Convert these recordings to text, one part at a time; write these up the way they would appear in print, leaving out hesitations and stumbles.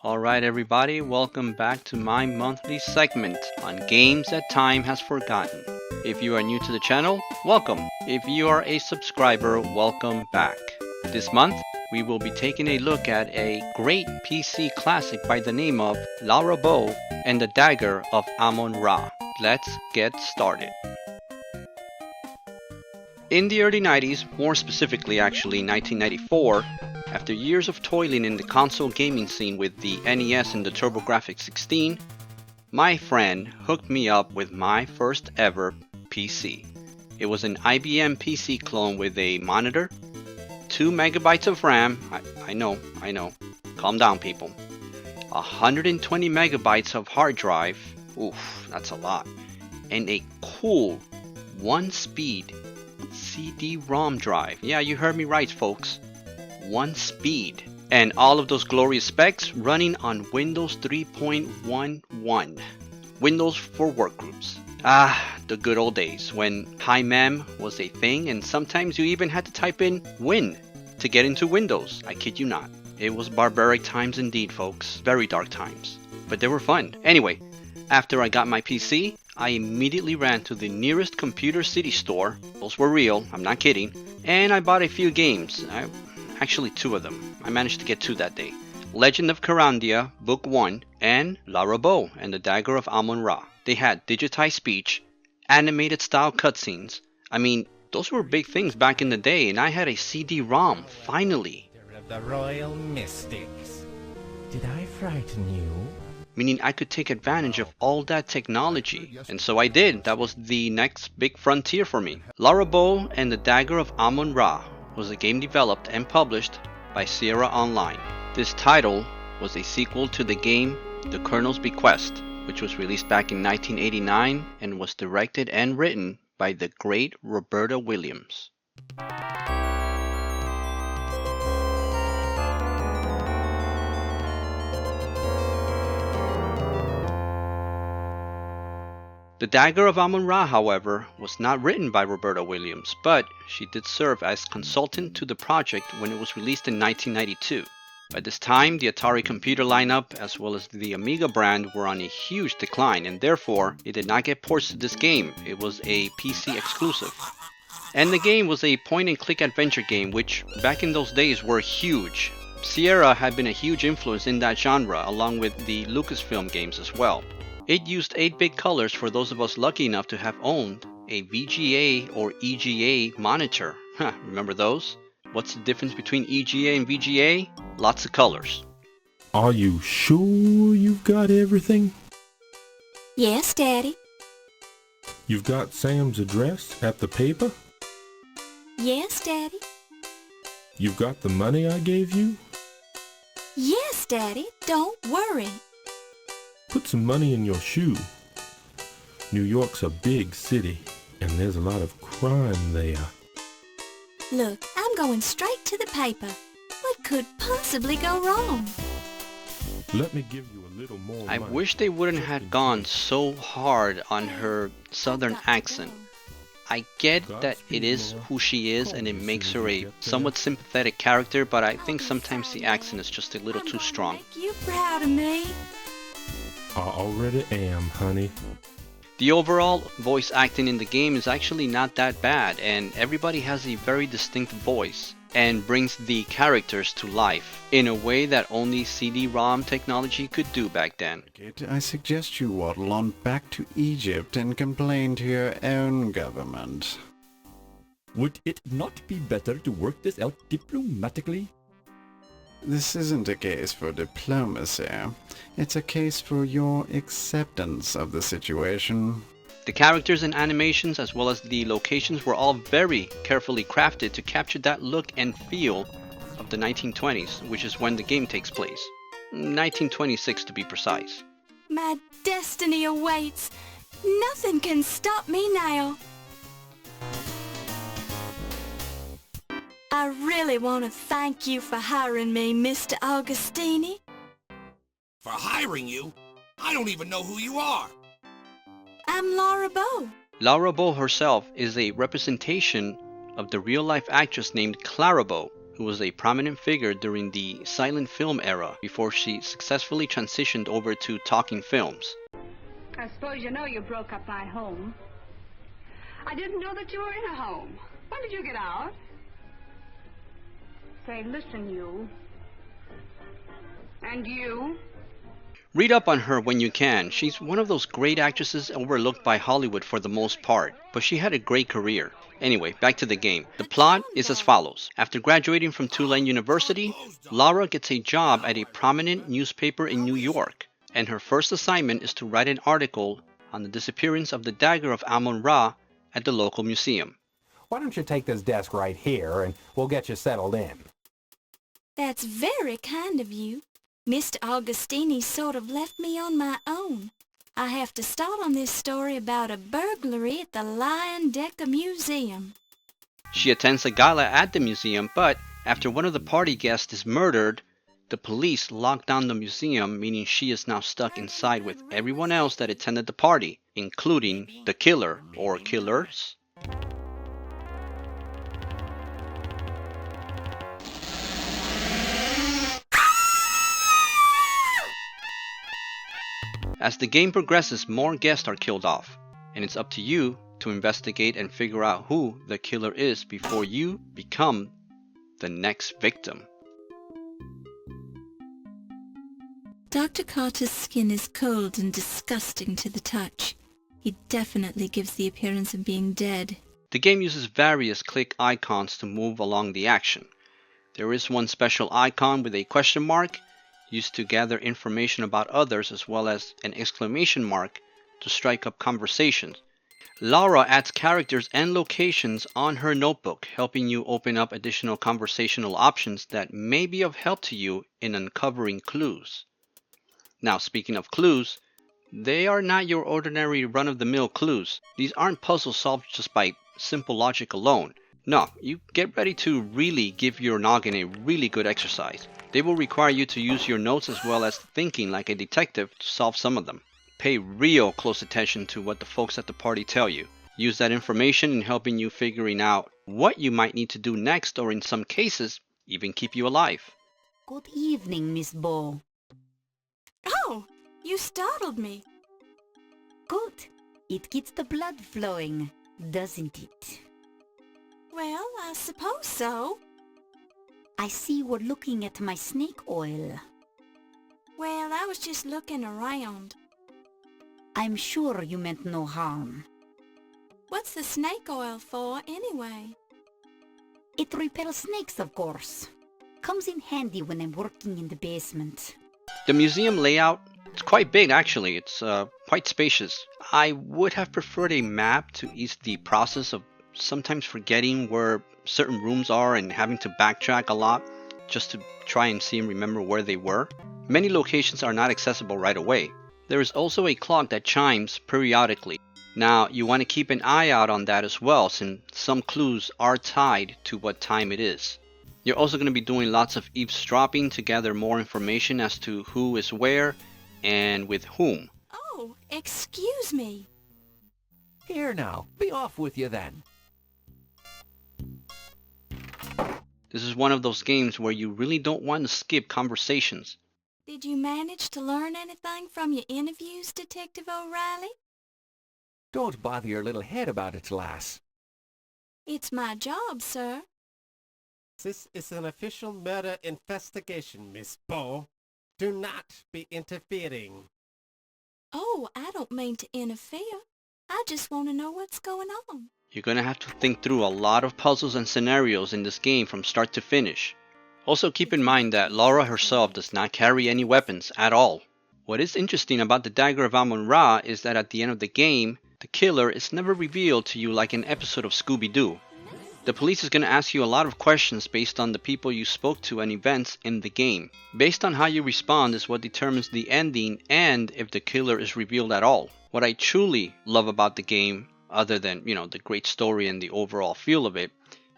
Alright, everybody, welcome back to my monthly segment on games that time has forgotten. If you are new to the channel, welcome. If you are a subscriber, welcome back. This month, we will be taking a look at a great PC classic by the name of La Bow and the Dagger of Amon Ra. Let's get started. In the early 90s, more specifically actually 1994, after years of toiling in the console gaming scene with the NES and the TurboGrafx 16, my friend hooked me up with my first ever PC. It was an IBM PC clone with a monitor, 2 megabytes of RAM, I know, calm down people, 120 megabytes of hard drive, oof, that's a lot, and a cool 1-speed CD-ROM drive. Yeah, you heard me right, folks. 1 speed. And all of those glorious specs running on Windows 3.11. Windows for workgroups. Ah, the good old days when high mem was a thing and sometimes you even had to type in Win to get into Windows. I kid you not. It was barbaric times indeed, folks. Very dark times. But they were fun. Anyway, after I got my PC, I immediately ran to the nearest Computer City store. Those were real, I'm not kidding. And I bought a few games. Actually 2 of them. I managed to get 2 that day. Legend of Carandia, Book 1, and La Bow and the Dagger of Amon Ra. They had digitized speech, animated style cutscenes. I mean, those were big things back in the day, and I had a CD-ROM, finally. Of the Royal Mystics. Did I frighten you? Meaning I could take advantage of all that technology. And so I did. That was the next big frontier for me. La Bow and the Dagger of Amon Ra was a game developed and published by Sierra Online. This title was a sequel to the game The Colonel's Bequest, which was released back in 1989 and was directed and written by the great Roberta Williams. The Dagger of Amon Ra, however, was not written by Roberta Williams, but she did serve as consultant to the project when it was released in 1992. By this time, the Atari computer lineup as well as the Amiga brand were on a huge decline, and therefore it did not get ports to this game. It was a PC exclusive. And the game was a point-and-click adventure game, which back in those days were huge. Sierra had been a huge influence in that genre, along with the Lucasfilm games as well. It used 8-bit colors for those of us lucky enough to have owned a VGA or EGA monitor. Remember those? What's the difference between EGA and VGA? Lots of colors. Are you sure you've got everything? Yes, Daddy. You've got Sam's address at the paper? Yes, Daddy. You've got the money I gave you? Yes, Daddy. Don't worry. Put some money in your shoe. New York's a big city, and there's a lot of crime there. Look, I'm going straight to the paper. What could possibly go wrong? Let me give you a little more I money. wish they wouldn't have gone so hard on her southern accent. I get that it is who she is and it makes her a somewhat sympathetic character, but I think sometimes the accent is just a little too strong. Make you proud of me. I already am, honey. The overall voice acting in the game is actually not that bad, and everybody has a very distinct voice and brings the characters to life in a way that only CD-ROM technology could do back then. I suggest you waddle on back to Egypt and complain to your own government. Would it not be better to work this out diplomatically? This isn't a case for diplomacy. It's a case for your acceptance of the situation. The characters and animations as well as the locations were all very carefully crafted to capture that look and feel of the 1920s, which is when the game takes place. 1926 to be precise. My destiny awaits. Nothing can stop me now. I really want to thank you for hiring me, Mr. Augustini. For hiring you? I don't even know who you are. I'm La Bow. La Bow herself is a representation of the real-life actress named Clara Bow, who was a prominent figure during the silent film era before she successfully transitioned over to talking films. I suppose you know you broke up my home. I didn't know that you were in a home. When did you get out? Say, listen, you. And you. Read up on her when you can. She's one of those great actresses overlooked by Hollywood for the most part, but she had a great career. Anyway, back to the game. The plot is as follows. After graduating from Tulane University, Laura gets a job at a prominent newspaper in New York, and her first assignment is to write an article on the disappearance of the dagger of Amon Ra at the local museum. Why don't you take this desk right here and we'll get you settled in? That's very kind of you. Mr. Augustini sort of left me on my own. I have to start on this story about a burglary at the Lion Decker Museum. She attends a gala at the museum, but after one of the party guests is murdered, the police lock down the museum, meaning she is now stuck inside with everyone else that attended the party, including the killer or killers. As the game progresses, more guests are killed off, and it's up to you to investigate and figure out who the killer is before you become the next victim. Dr. Carter's skin is cold and disgusting to the touch. He definitely gives the appearance of being dead. The game uses various click icons to move along the action. There is one special icon with a question mark, used to gather information about others, as well as an exclamation mark to strike up conversations. Laura adds characters and locations on her notebook, helping you open up additional conversational options that may be of help to you in uncovering clues. Now, speaking of clues, they are not your ordinary run-of-the-mill clues. These aren't puzzles solved just by simple logic alone. No, you get ready to really give your noggin a really good exercise. They will require you to use your notes as well as thinking like a detective to solve some of them. Pay real close attention to what the folks at the party tell you. Use that information in helping you figuring out what you might need to do next, or in some cases, even keep you alive. Good evening, Miss Bo. Oh, you startled me. Good. It gets the blood flowing, doesn't it? Well, I suppose so. I see we're looking at my snake oil. Well, I was just looking around. I'm sure you meant no harm. What's the snake oil for, anyway? It repels snakes, of course. Comes in handy when I'm working in the basement. The museum layout, it's quite big actually. It's quite spacious. I would have preferred a map to ease the process of sometimes forgetting where certain rooms are and having to backtrack a lot just to try and see and remember where they were. Many locations are not accessible right away. There is also a clock that chimes periodically. Now, you want to keep an eye out on that as well, since some clues are tied to what time it is. You're also going to be doing lots of eavesdropping to gather more information as to who is where and with whom. Oh, excuse me. Here now, be off with you then. This is one of those games where you really don't want to skip conversations. Did you manage to learn anything from your interviews, Detective O'Reilly? Don't bother your little head about it, lass. It's my job, sir. This is an official murder investigation, Miss Bo. Do not be interfering. Oh, I don't mean to interfere. I just want to know what's going on. You're going to have to think through a lot of puzzles and scenarios in this game from start to finish. Also keep in mind that Laura herself does not carry any weapons at all. What is interesting about the dagger of Amon Ra is that at the end of the game, the killer is never revealed to you like an episode of Scooby-Doo. The police is going to ask you a lot of questions based on the people you spoke to and events in the game. Based on how you respond is what determines the ending and if the killer is revealed at all. What I truly love about the game, other than, the great story and the overall feel of it,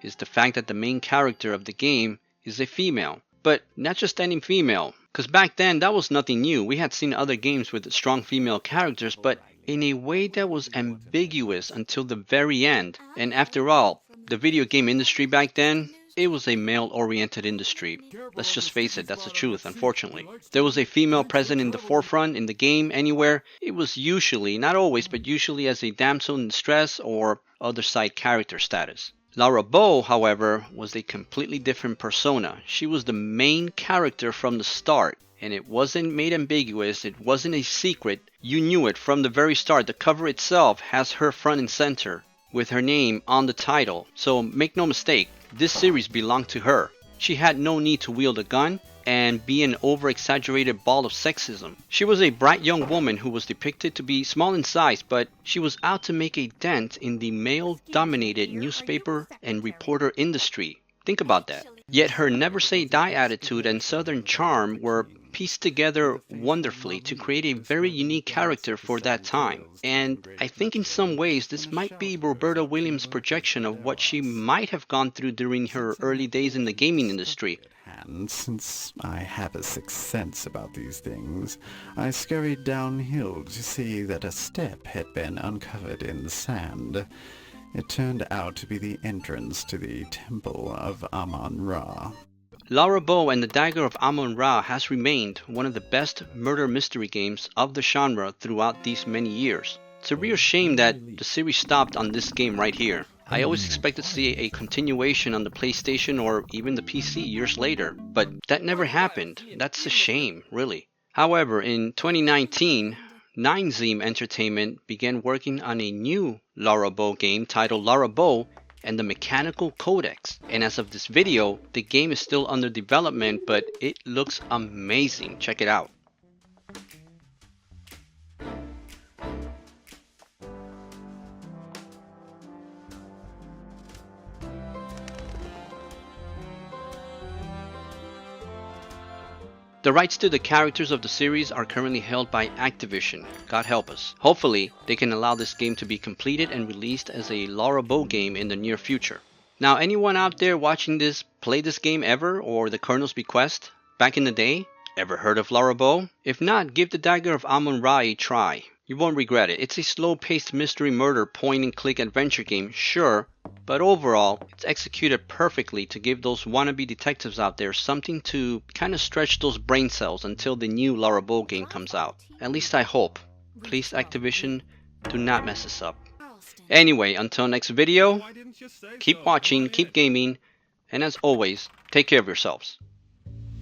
is the fact that the main character of the game is a female. But not just any female, because back then that was nothing new. We had seen other games with strong female characters, but in a way that was ambiguous until the very end. And after all, the video game industry back then, it was a male-oriented industry. Let's just face it, that's the truth, unfortunately. There was a female present in the forefront, in the game, anywhere. It was usually, not always, but usually as a damsel in distress or other side character status. Laura Bow, however, was a completely different persona. She was the main character from the start, and it wasn't made ambiguous, it wasn't a secret. You knew it from the very start. The cover itself has her front and center, with her name on the title. So make no mistake, this series belonged to her. She had no need to wield a gun and be an over-exaggerated ball of sexism. She was a bright young woman who was depicted to be small in size, but she was out to make a dent in the male-dominated newspaper and reporter industry. Think about that. Yet her never-say-die attitude and southern charm were pieced together wonderfully to create a very unique character for that time. And I think in some ways this might be Roberta Williams' projection of what she might have gone through during her early days in the gaming industry. And since I have a sixth sense about these things, I scurried downhill to see that a step had been uncovered in the sand. It turned out to be the entrance to the temple of Amon Ra. Laura Bow and the Dagger of Amon Ra has remained one of the best murder mystery games of the genre throughout these many years. It's a real shame that the series stopped on this game right here. I always expected to see a continuation on the PlayStation or even the PC years later, but that never happened. That's a shame, really. However, in 2019, 9Zeem Entertainment began working on a new Laura Bow game titled Laura Bow and the Mechanical Codex. And as of this video, the game is still under development, but it looks amazing. Check it out. The rights to the characters of the series are currently held by Activision. God help us. Hopefully, they can allow this game to be completed and released as a Laura Bow game in the near future. Now, anyone out there watching this play this game ever, or the Colonel's Bequest back in the day? Ever heard of Laura Bow? If not, give the Dagger of Amon Ra a try. You won't regret it. It's a slow-paced mystery murder point-and-click adventure game, sure, but overall, it's executed perfectly to give those wannabe detectives out there something to kind of stretch those brain cells until the new Laura Bow game comes out. At least I hope. Please, Activision, do not mess this up. Anyway, until next video, keep watching, keep gaming, and as always, take care of yourselves.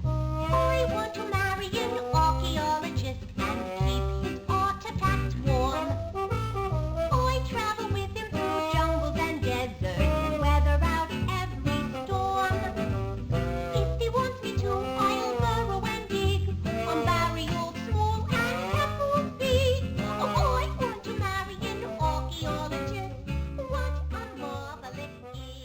I want to marry an archaeologist and keep his artifacts warm. I travel with him through jungles and deserts and weather out every storm. If he wants me to, I'll burrow and dig on burials small and pebbles big. I want to marry an archaeologist. What a marvelous gig.